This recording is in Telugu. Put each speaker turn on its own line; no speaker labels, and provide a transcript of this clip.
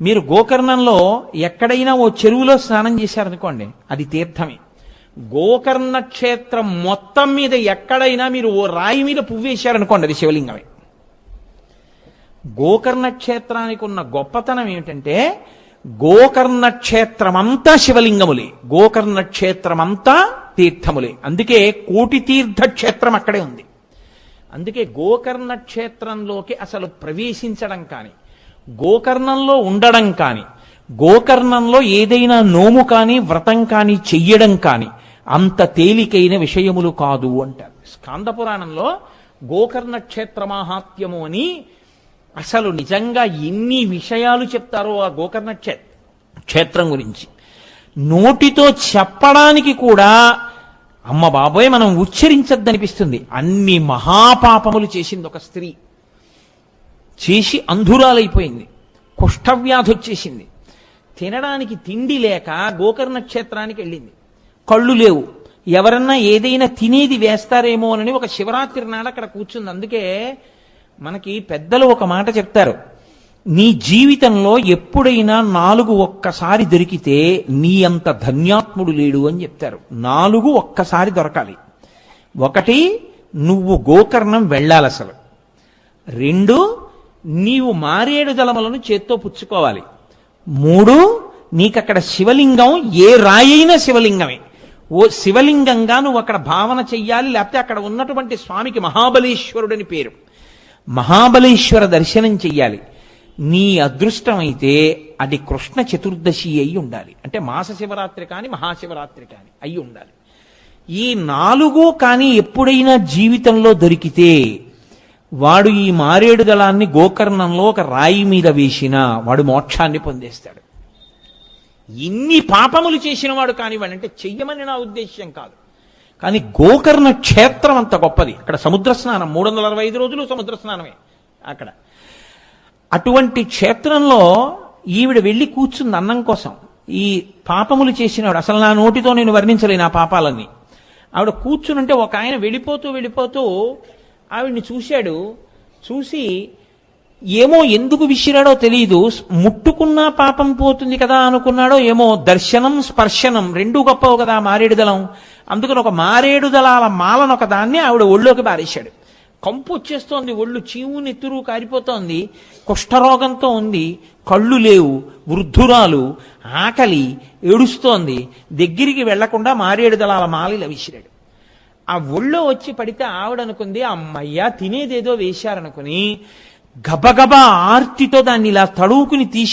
మీరు గోకర్ణంలో ఎక్కడైనా ఓ చెరువులో స్నానం చేశారనుకోండి, అది తీర్థమే. గోకర్ణ క్షేత్రం మొత్తం మీద ఎక్కడైనా మీరు ఓ రాయి మీద పువ్వేశారనుకోండి, అది శివలింగమే. గోకర్ణ క్షేత్రానికి ఉన్న గొప్పతనం ఏమిటంటే, గోకర్ణ క్షేత్రమంతా శివలింగములే, గోకర్ణ క్షేత్రమంతా తీర్థములే. అందుకే కోటి తీర్థ క్షేత్రం అక్కడే ఉంది. అందుకే గోకర్ణ క్షేత్రంలోకి అసలు ప్రవేశించడం కానీ, గోకర్ణంలో ఉండడం కానీ, గోకర్ణంలో ఏదైనా నోము కానీ వ్రతం కానీ చెయ్యడం కానీ అంత తేలికైన విషయములు కాదు అంటారు. స్కాంద పురాణంలో గోకర్ణ క్షేత్ర మాహాత్మ్యము అని అసలు నిజంగా ఎన్ని విషయాలు చెప్తారో ఆ గోకర్ణ క్షేత్రం గురించి. నోటితో చెప్పడానికి కూడా అమ్మ బాబోయ్ మనం ఉచ్చరించద్దనిపిస్తుంది. అన్ని మహాపాపములు చేసింది ఒక స్త్రీ. చేసి అంధురాలైపోయింది, కుష్ఠవ్యాధి వచ్చేసింది, తినడానికి తిండి లేక గోకర్ణ క్షేత్రానికి వెళ్ళింది. కళ్ళు లేవు, ఎవరన్నా ఏదైనా తినేది వేస్తారేమో అని ఒక శివరాత్రి నాడు అక్కడ కూర్చుంది. అందుకే మనకి పెద్దలు ఒక మాట చెప్తారు, నీ జీవితంలో ఎప్పుడైనా 4 ఒక్కసారి దొరికితే నీ అంత ధన్యాత్ముడు లేడు అని చెప్తారు. 4 ఒక్కసారి దొరకాలి. 1, నువ్వు గోకర్ణం వెళ్ళాలి అసలు. 2, నీవు మారేడు దళములను చేత్తో పుచ్చుకోవాలి. 3, నీకక్కడ శివలింగం ఏ రాయైనా శివలింగమే. ఓ శివలింగంగా నువ్వు అక్కడ భావన చెయ్యాలి. లేకపోతే అక్కడ ఉన్నటువంటి స్వామికి మహాబలేశ్వరుడని పేరు, మహాబలేశ్వర దర్శనం చెయ్యాలి. నీ అదృష్టమైతే అది కృష్ణ చతుర్దశి అయి ఉండాలి. అంటే మాస శివరాత్రి కానీ మహాశివరాత్రి కానీ అయి ఉండాలి. ఈ 4 కానీ ఎప్పుడైనా జీవితంలో దొరికితే వాడు ఈ మారేడు దళాన్ని గోకర్ణంలో ఒక రాయి మీద వేసినా వాడు మోక్షాన్ని పొందేస్తాడు. ఇన్ని పాపములు చేసిన వాడు కానివ్వండి, అంటే చెయ్యమని నా ఉద్దేశ్యం కాదు, కానీ గోకర్ణ క్షేత్రం అంత గొప్పది. అక్కడ సముద్ర స్నానం 365 రోజులు సముద్ర స్నానమే అక్కడ. అటువంటి క్షేత్రంలో ఈవిడ వెళ్ళి కూర్చుంది అన్నం కోసం. ఈ పాపములు చేసినవాడు, అసలు నా నోటితో నేను వర్ణించలేను ఆ పాపాలన్నీ. ఆవిడ కూర్చునుంటే ఒక ఆయన వెళ్ళిపోతూ ఆవిడ్ని చూశాడు. చూసి ఏమో ఎందుకు విసిరాడో తెలియదు, ముట్టుకున్నా పాపం పోతుంది కదా అనుకున్నాడో ఏమో. దర్శనం స్పర్శనం 2 గొప్పవు కదా మారేడు దళం. అందుకని ఒక మారేడు దళాల మాలను ఒక దాన్ని ఆవిడ ఒళ్ళోకి బారేశాడు. కంపు వచ్చేస్తోంది, ఒళ్ళు చీము నెత్తురు కారిపోతోంది, కుష్ఠరోగంతో ఉంది, కళ్ళు లేవు, వృద్ధురాలు, ఆకలి, ఏడుస్తోంది. దగ్గరికి వెళ్లకుండా మారేడు దళాల మాలిల విసిరాడు. ఆ ఒళ్ళో వచ్చి పడితే ఆవిడనుకుంది అమ్మయ్యా తినేదేదో వేశారనుకుని గబగబా ఆర్తితో దాన్ని ఇలా తడువుకుని తీసి